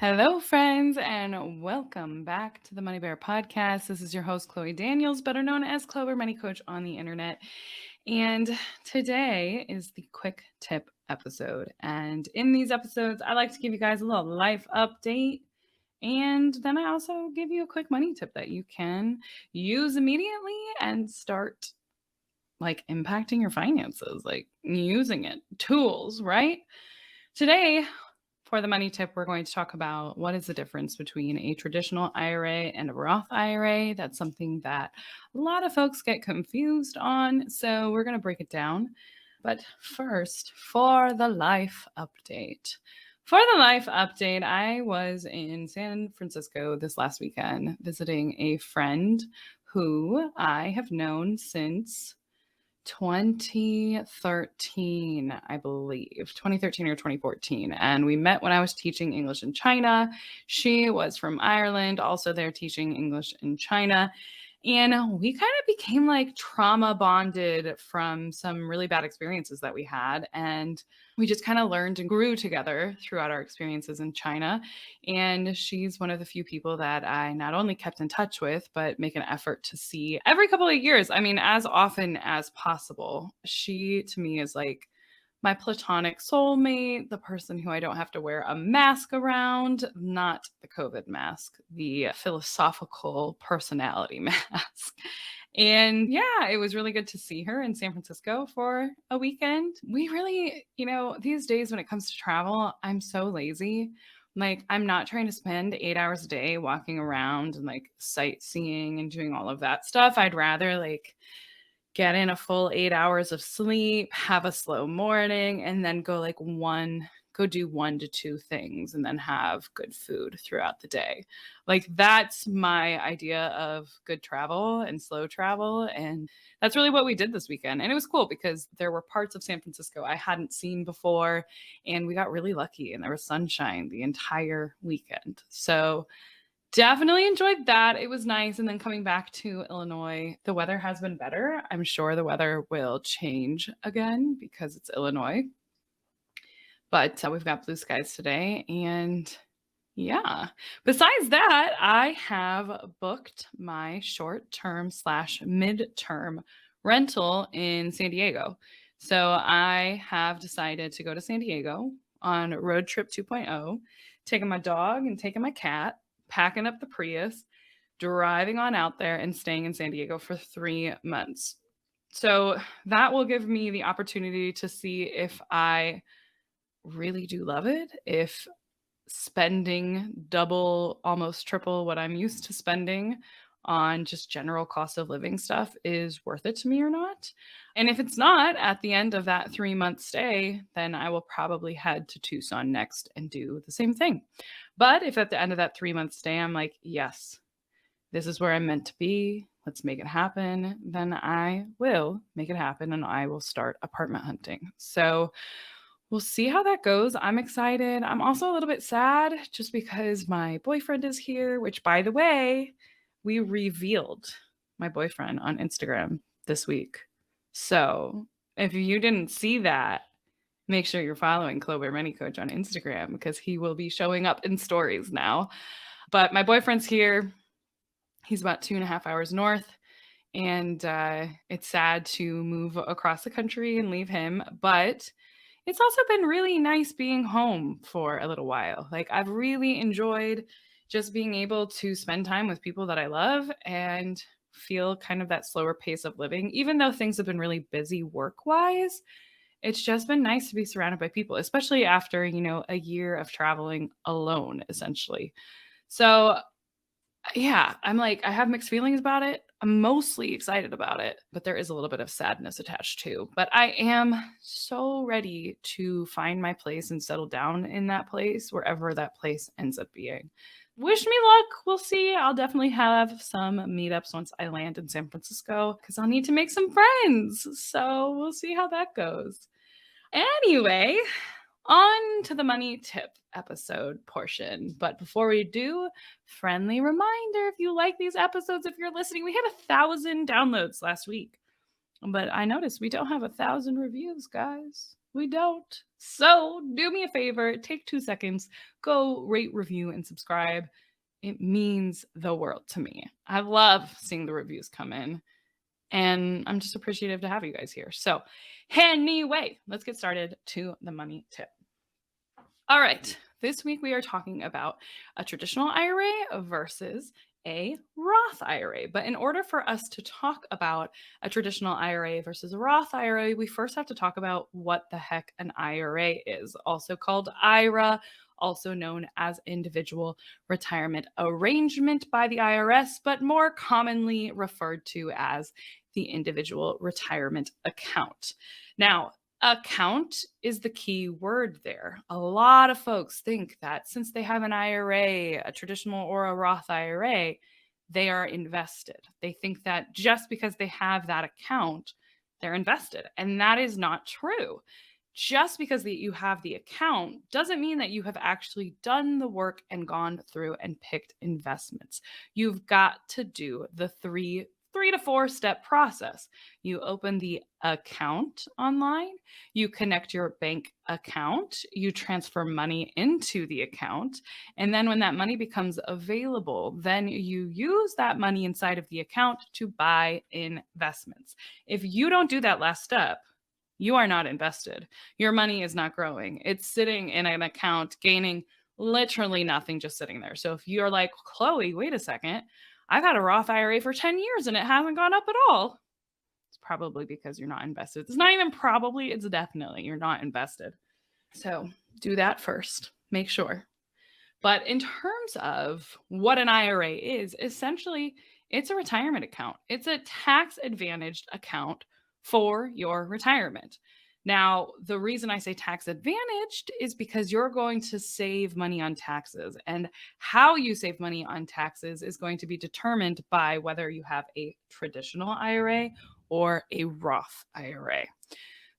Hello, friends, and welcome back to the Money Bear podcast. This is your host, Chloe Daniels, better known as Clo Bare Money Coach on the internet. And today is the quick tip episode. And in these episodes, I like to give you guys a little life update. And then I also give you a quick money tip that you can use immediately and start impacting your finances, like using it, tools, right? Today, for the money tip, we're going to talk about what is the difference between a traditional IRA and a Roth IRA. That's something that a lot of folks get confused on. So we're going to break it down. But first, for the life update. For the life update, I was in San Francisco this last weekend visiting a friend who I have known since 2013, I believe, 2013 or 2014. And we met when I was teaching English in China. She was from Ireland, also there teaching English in China. And we kind of became like trauma bonded from some really bad experiences that we had. And we just kind of learned and grew together throughout our experiences in China. And she's one of the few people that I not only kept in touch with, but make an effort to see every couple of years. I mean, as often as possible. She to me is like my platonic soulmate, the person who I don't have to wear a mask around, not the COVID mask, the philosophical personality mask. And yeah, it was really good to see her in San Francisco for a weekend. We really, these days when it comes to travel, I'm so lazy. Like, I'm not trying to spend 8 hours a day walking around and like sightseeing and doing all of that stuff. I'd rather get in a full 8 hours of sleep, have a slow morning, and then go do 1 to 2 things and then have good food throughout the day. Like, that's my idea of good travel and slow travel. And that's really what we did this weekend. And it was cool because there were parts of San Francisco I hadn't seen before. And we got really lucky and there was sunshine the entire weekend. So definitely enjoyed that. It was nice. And then coming back to Illinois, the weather has been better. I'm sure the weather will change again because it's Illinois. But we've got blue skies today. And yeah, besides that, I have booked my short term slash midterm rental in San Diego. So I have decided to go to San Diego on road trip 2.0, taking my dog and taking my cat, packing up the Prius, driving on out there and staying in San Diego for 3 months. So that will give me the opportunity to see if I really do love it, if spending double, almost triple what I'm used to spending on just general cost of living stuff is worth it to me or not. And if it's not at the end of that 3 month stay, then I will probably head to Tucson next and do the same thing. But if at the end of that 3 month stay, I'm like, yes, this is where I'm meant to be. Let's make it happen. Then I will make it happen and I will start apartment hunting. So we'll see how that goes. I'm excited. I'm also a little bit sad just because my boyfriend is here, which, by the way, we revealed my boyfriend on Instagram this week. So if you didn't see that, make sure you're following Clo Bare Money Coach on Instagram because he will be showing up in stories now. But my boyfriend's here. He's about 2.5 hours north. And it's sad to move across the country and leave him. But it's also been really nice being home for a little while. Like, I've really enjoyed just being able to spend time with people that I love and feel kind of that slower pace of living. Even though things have been really busy work-wise, it's just been nice to be surrounded by people, especially after, a year of traveling alone, essentially. So yeah, I have mixed feelings about it. I'm mostly excited about it, but there is a little bit of sadness attached too. But I am so ready to find my place and settle down in that place, wherever that place ends up being. Wish me luck. We'll see. I'll definitely have some meetups once I land in San Francisco because I'll need to make some friends. So we'll see how that goes. Anyway, on to the money tip episode portion. But before we do, friendly reminder, if you like these episodes, if you're listening, we had 1,000 downloads last week. But I noticed we don't have 1,000 reviews, guys. We don't. So do me a favor, take 2 seconds, go rate, review, and subscribe. It means the world to me. I love seeing the reviews come in, and I'm just appreciative to have you guys here. So, anyway, let's get started to the money tip. All right, this week we are talking about a traditional IRA versus a Roth IRA. But in order for us to talk about a traditional IRA versus a Roth IRA, we first have to talk about what the heck an IRA is, also called IRA, also known as Individual Retirement Arrangement by the IRS, but more commonly referred to as the Individual Retirement Account. Now, account is the key word there. A lot of folks think that since they have an IRA, a traditional or a Roth IRA, they are invested. They think that just because they have that account, they're invested. And that is not true. Just because you have the account doesn't mean that you have actually done the work and gone through and picked investments. You've got to do the three to four step process. You open the account online, you connect your bank account, you transfer money into the account, and then when that money becomes available, then you use that money inside of the account to buy investments. If you don't do that last step, you are not invested. Your money is not growing. It's sitting in an account gaining literally nothing, just sitting there. So if you're like, Chloe, wait a second, I've had a Roth IRA for 10 years and it hasn't gone up at all. It's probably because you're not invested. It's not even probably, it's definitely you're not invested. So do that first. Make sure. But in terms of what an IRA is, essentially, it's a retirement account. It's a tax advantaged account for your retirement. Now, the reason I say tax advantaged is because you're going to save money on taxes, and how you save money on taxes is going to be determined by whether you have a traditional IRA or a Roth IRA.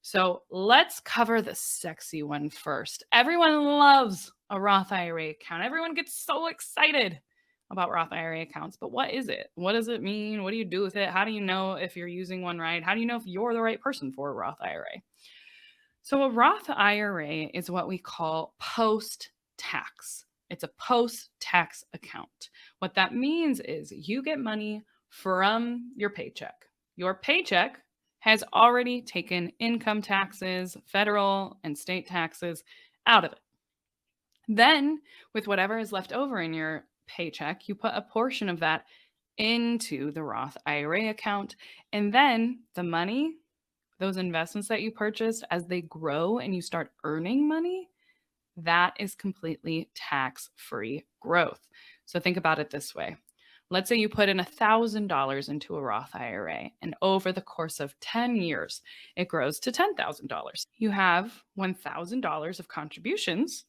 So let's cover the sexy one first. Everyone loves a Roth IRA account. Everyone gets so excited about Roth IRA accounts, but what is it? What does it mean? What do you do with it? How do you know if you're using one right? How do you know if you're the right person for a Roth IRA? So a Roth IRA is what we call post-tax. It's a post-tax account. What that means is you get money from your paycheck. Your paycheck has already taken income taxes, federal and state taxes out of it. Then, with whatever is left over in your paycheck, you put a portion of that into the Roth IRA account. And then the money, those investments that you purchased, as they grow and you start earning money, that is completely tax-free growth. So think about it this way. Let's say you put in $1,000 into a Roth IRA, and over the course of 10 years, it grows to $10,000. You have $1,000 of contributions,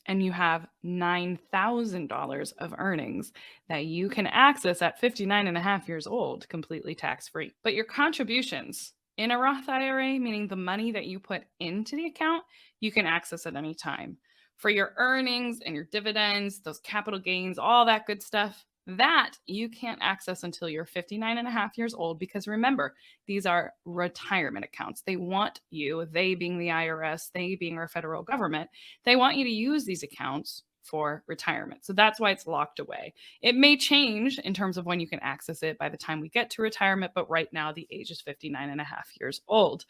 and you have $9,000 of earnings that you can access at 59 and a half years old, completely tax-free. But your contributions in a Roth IRA, meaning the money that you put into the account, you can access at any time. For your earnings and your dividends, those capital gains, all that good stuff, that you can't access until you're 59 and a half years old, because remember, these are retirement accounts. They want you, they being the IRS, they being our federal government, they want you to use these accounts for retirement. So that's why it's locked away. It may change in terms of when you can access it by the time we get to retirement, but right now the age is 59 and a half years old.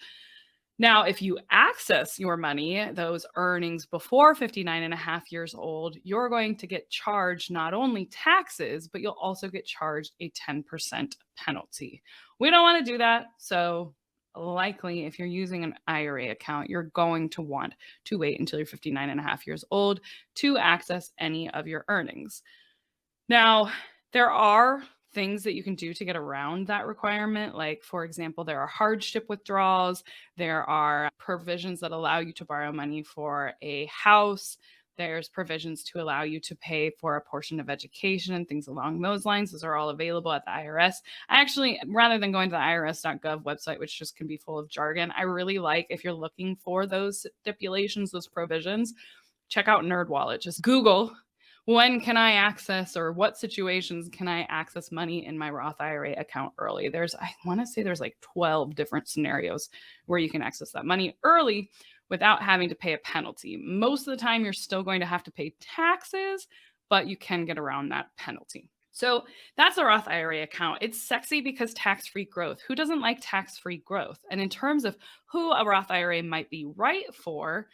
Now, if you access your money, those earnings before 59 and a half years old, you're going to get charged not only taxes, but you'll also get charged a 10% penalty. We don't want to do that. So likely, if you're using an IRA account, you're going to want to wait until you're 59 and a half years old to access any of your earnings. Now, there are things that you can do to get around that requirement. Like, for example, there are hardship withdrawals. There are provisions that allow you to borrow money for a house. There's provisions to allow you to pay for a portion of education and things along those lines. Those are all available at the IRS. I actually, rather than going to the irs.gov website, which just can be full of jargon, I really like, if you're looking for those stipulations, those provisions, check out NerdWallet. Just Google when can I access or what situations can I access money in my Roth IRA account early? I want to say there's like 12 different scenarios where you can access that money early without having to pay a penalty. Most of the time, you're still going to have to pay taxes, but you can get around that penalty. So that's a Roth IRA account. It's sexy because tax-free growth. Who doesn't like tax-free growth? And in terms of who a Roth IRA might be right for,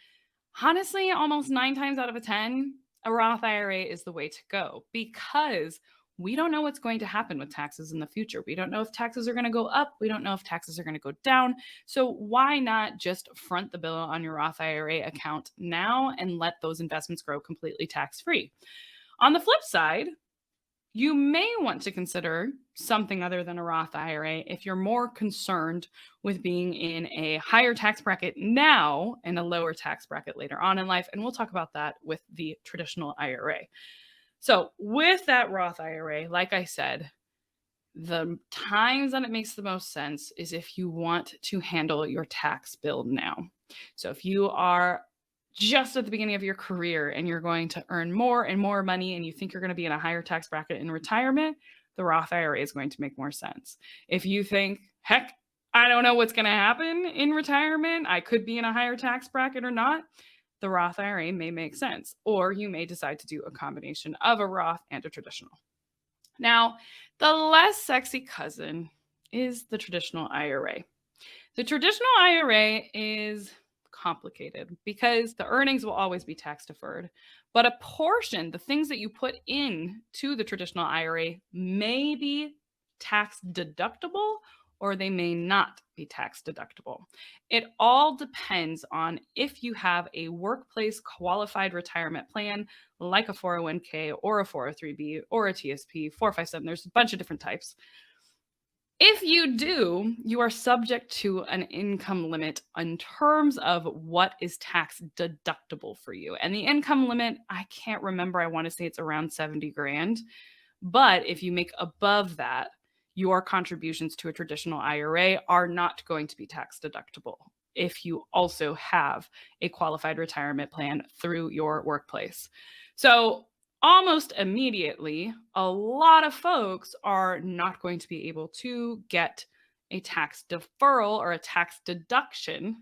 honestly, almost 9 times out of 10, a Roth IRA is the way to go because we don't know what's going to happen with taxes in the future. We don't know if taxes are going to go up. We don't know if taxes are going to go down. So why not just front the bill on your Roth IRA account now and let those investments grow completely tax-free? On the flip side, you may want to consider something other than a Roth IRA if you're more concerned with being in a higher tax bracket now and a lower tax bracket later on in life. And we'll talk about that with the traditional IRA. So, with that Roth IRA, like I said, the times that it makes the most sense is if you want to handle your tax bill now. So, if you are just at the beginning of your career and you're going to earn more and more money and you think you're going to be in a higher tax bracket in retirement, the Roth IRA is going to make more sense. If you think, heck, I don't know what's going to happen in retirement, I could be in a higher tax bracket or not, the Roth IRA may make sense. Or you may decide to do a combination of a Roth and a traditional. Now, the less sexy cousin is the traditional IRA. The traditional IRA is complicated because the earnings will always be tax deferred, but a portion, the things that you put in to the traditional IRA may be tax deductible or they may not be tax deductible. It all depends on if you have a workplace qualified retirement plan like a 401k or a 403b or a TSP 457. There's a bunch of different types. If you do, you are subject to an income limit in terms of what is tax deductible for you. And the income limit, I can't remember. I want to say it's around 70 grand. But if you make above that, your contributions to a traditional IRA are not going to be tax deductible if you also have a qualified retirement plan through your workplace. So almost immediately, a lot of folks are not going to be able to get a tax deferral or a tax deduction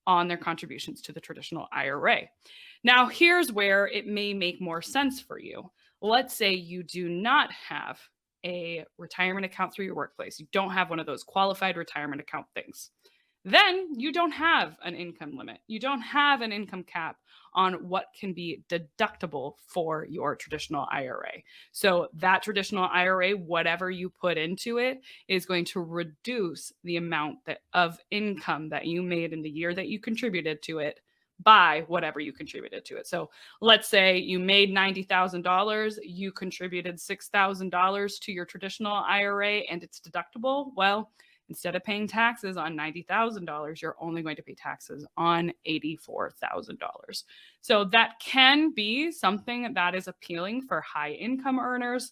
on their contributions to the traditional IRA. Now, here's where it may make more sense for you. Let's say you do not have a retirement account through your workplace. You don't have one of those qualified retirement account things. Then you don't have an income limit. You don't have an income cap on what can be deductible for your traditional IRA. So that traditional IRA, whatever you put into it, is going to reduce the amount of income that you made in the year that you contributed to it by whatever you contributed to it. So let's say you made $90,000, you contributed $6,000 to your traditional IRA and it's deductible. Well, instead of paying taxes on $90,000, you're only going to pay taxes on $84,000. So that can be something that is appealing for high income earners,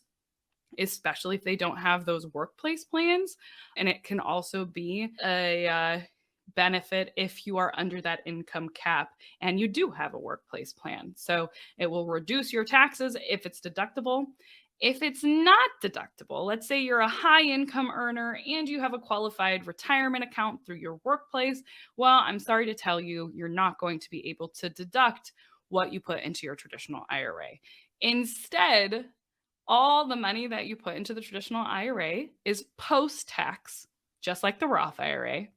especially if they don't have those workplace plans. And it can also be a benefit if you are under that income cap and you do have a workplace plan. So it will reduce your taxes if it's deductible. If it's not deductible, let's say you're a high income earner and you have a qualified retirement account through your workplace, well, I'm sorry to tell you, you're not going to be able to deduct what you put into your traditional IRA. Instead, all the money that you put into the traditional IRA is post-tax, just like the Roth IRA,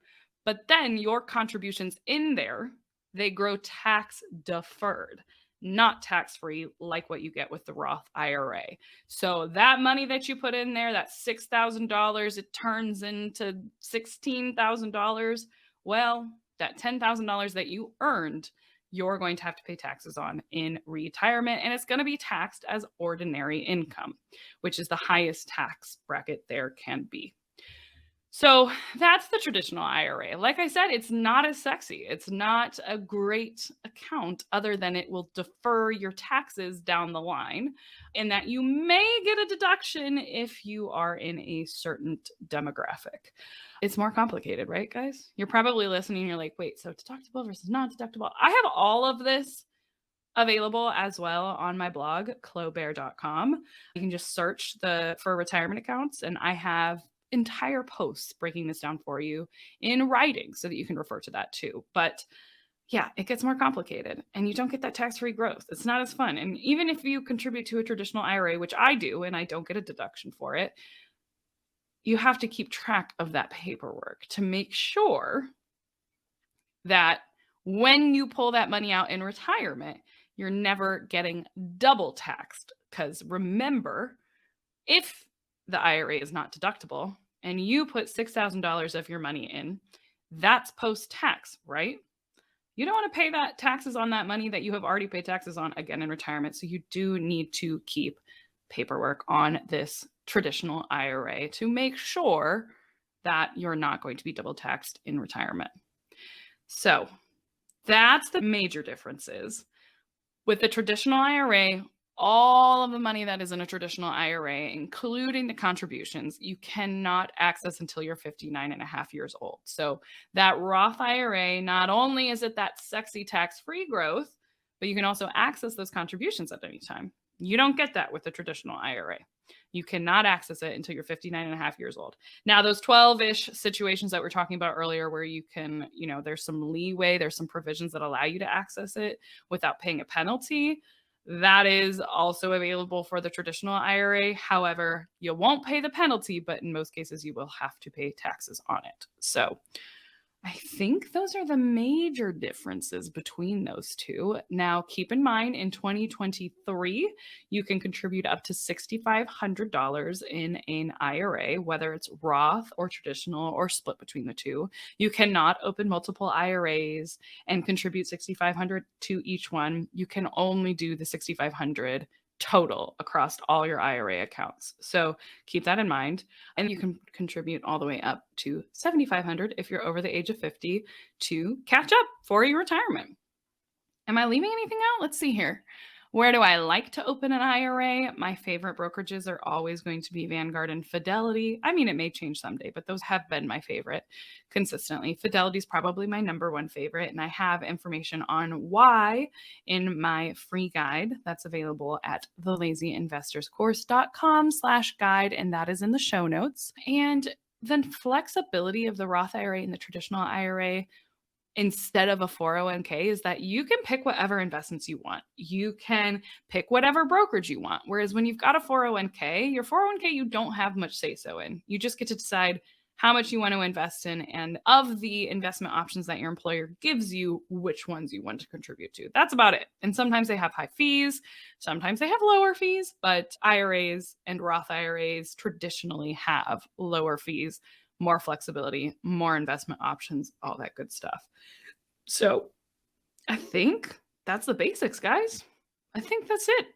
but then your contributions in there, they grow tax deferred, not tax-free like what you get with the Roth IRA. So that money that you put in there, that $6,000, it turns into $16,000. Well, that $10,000 that you earned, you're going to have to pay taxes on in retirement, and it's going to be taxed as ordinary income, which is the highest tax bracket there can be. So that's the traditional IRA. Like I said, it's not as sexy. It's not a great account other than it will defer your taxes down the line and that you may get a deduction if you are in a certain demographic. It's more complicated, right, guys? You're probably listening and you're like, wait, so deductible versus non-deductible. I have all of this available as well on my blog, clobare.com. You can just search for retirement accounts, and I have entire posts breaking this down for you in writing so that you can refer to that too. But yeah, it gets more complicated and you don't get that tax-free growth. It's not as fun. And even if you contribute to a traditional IRA, which I do, and I don't get a deduction for it, you have to keep track of that paperwork to make sure that when you pull that money out in retirement, you're never getting double taxed. Because remember, if the IRA is not deductible and you put $6,000 of your money in, that's post-tax, right? You don't want to pay that taxes on that money that you have already paid taxes on again in retirement. So you do need to keep paperwork on this traditional IRA to make sure that you're not going to be double taxed in retirement. So that's the major differences. With the traditional IRA, all of the money that is in a traditional IRA, including the contributions, you cannot access until you're 59 and a half years old. So that Roth IRA, not only is it that sexy tax-free growth, but you can also access those contributions at any time. You don't get that with the traditional IRA. You cannot access it until you're 59 and a half years old. Now, those 12-ish situations that we're talking about earlier where you can, there's some leeway, there's some provisions that allow you to access it without paying a penalty. That is also available for the traditional IRA. However, you won't pay the penalty, but in most cases, you will have to pay taxes on it. So I think those are the major differences between those two. Now, keep in mind, in 2023, you can contribute up to $6,500 in an IRA, whether it's Roth or traditional or split between the two. You cannot open multiple IRAs and contribute $6,500 to each one. You can only do the $6,500 total across all your IRA accounts. So keep that in mind. And you can contribute all the way up to $7,500 if you're over the age of 50 to catch up for your retirement. Am I leaving anything out? Let's see here. Where do I like to open an IRA? My favorite brokerages are always going to be Vanguard and Fidelity. I mean, it may change someday, but those have been my favorite consistently. Fidelity is probably my number one favorite, and I have information on why in my free guide that's available at thelazyinvestorscourse.com/guide, and that is in the show notes. And then flexibility of the Roth IRA and the traditional IRA instead of a 401k is that you can pick whatever investments you want. You can pick whatever brokerage you want. Whereas when you've got a 401k, your 401k, you don't have much say so in. You just get to decide how much you want to invest in, and of the investment options that your employer gives you, which ones you want to contribute to. That's about it. And sometimes they have high fees, sometimes they have lower fees, but IRAs and Roth IRAs traditionally have lower fees, more flexibility, more investment options, all that good stuff. So I think that's the basics, guys. I think that's it.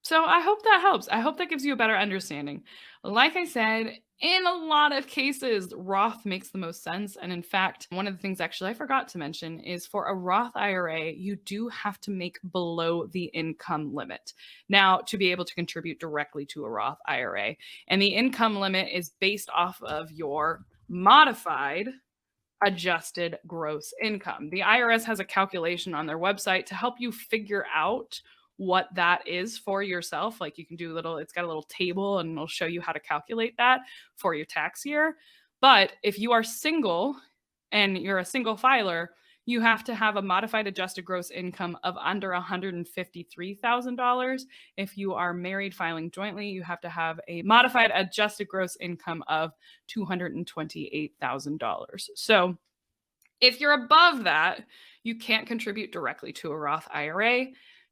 So I hope that helps. I hope that gives you a better understanding. Like I said, in a lot of cases, Roth makes the most sense. And in fact, one of the things actually I forgot to mention is for a Roth IRA, you do have to make below the income limit now to be able to contribute directly to a Roth IRA. And the income limit is based off of your modified adjusted gross income. The IRS has a calculation on their website to help you figure out what that is for yourself. Like you can do it's got a little table and it'll show you how to calculate that for your tax year. But if you are single and you're a single filer, you have to have a modified adjusted gross income of under $153,000. If you are married filing jointly, you have to have a modified adjusted gross income of $228,000. So if you're above that, you can't contribute directly to a Roth IRA.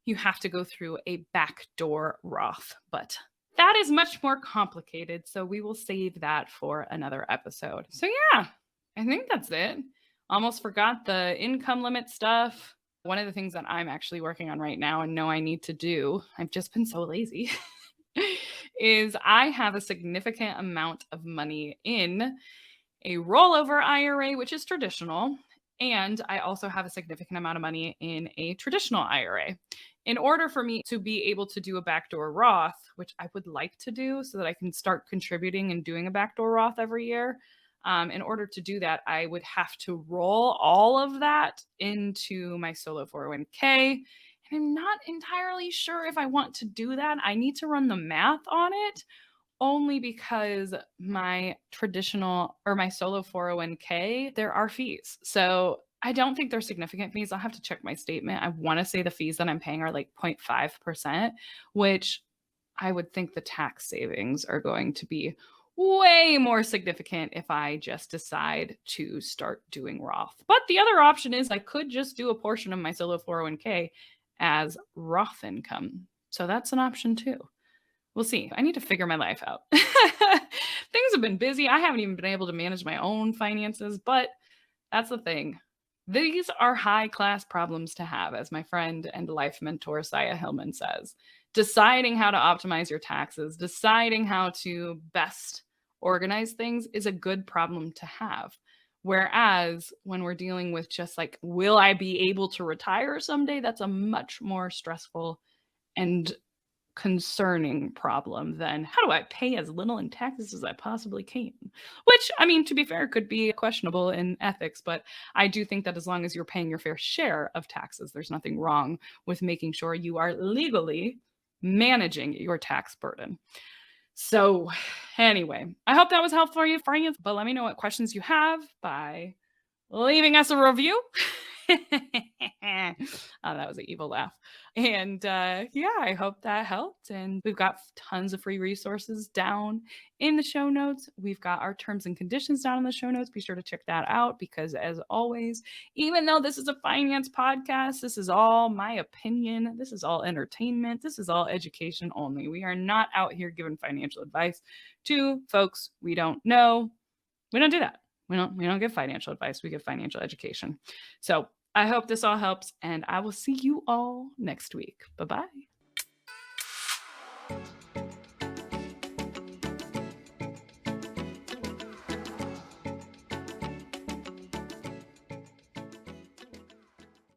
You have to go through a backdoor Roth, but that is much more complicated. So we will save that for another episode. So yeah, I think that's it. Almost forgot the income limit stuff. One of the things that I'm actually working on right now and know I need to do, I've just been so lazy, is I have a significant amount of money in a rollover IRA, which is traditional. And I also have a significant amount of money in a traditional IRA. In order for me to be able to do a backdoor Roth, which I would like to do so that I can start contributing and doing a backdoor Roth every year, in order to do that, I would have to roll all of that into my solo 401k. And I'm not entirely sure if I want to do that. I need to run the math on it only because my traditional or my solo 401k, there are fees. So I don't think they're significant fees. I'll have to check my statement. I want to say the fees that I'm paying are like 0.5%, which I would think the tax savings are going to be way more significant if I just decide to start doing Roth. But the other option is I could just do a portion of my solo 401k as Roth income. So that's an option too. We'll see. I need to figure my life out. Things have been busy. I haven't even been able to manage my own finances, but that's the thing. These are high class problems to have, as my friend and life mentor, Saya Hillman, says. Deciding how to optimize your taxes, deciding how to best organize things is a good problem to have. Whereas when we're dealing with just like, will I be able to retire someday? That's a much more stressful and concerning problem than how do I pay as little in taxes as I possibly can? Which, I mean, to be fair, could be questionable in ethics, but I do think that as long as you're paying your fair share of taxes, there's nothing wrong with making sure you are legally managing your tax burden. So, anyway, I hope that was helpful for you, but let me know what questions you have by leaving us a review. Oh, that was an evil laugh. And yeah, I hope that helped. And we've got tons of free resources down in the show notes. We've got our terms and conditions down in the show notes. Be sure to check that out because, as always, even though this is a finance podcast, this is all my opinion. This is all entertainment. This is all education only. We are not out here giving financial advice to folks we don't know. We don't do that. We don't give financial advice. We give financial education. So I hope this all helps, and I will see you all next week. Bye-bye.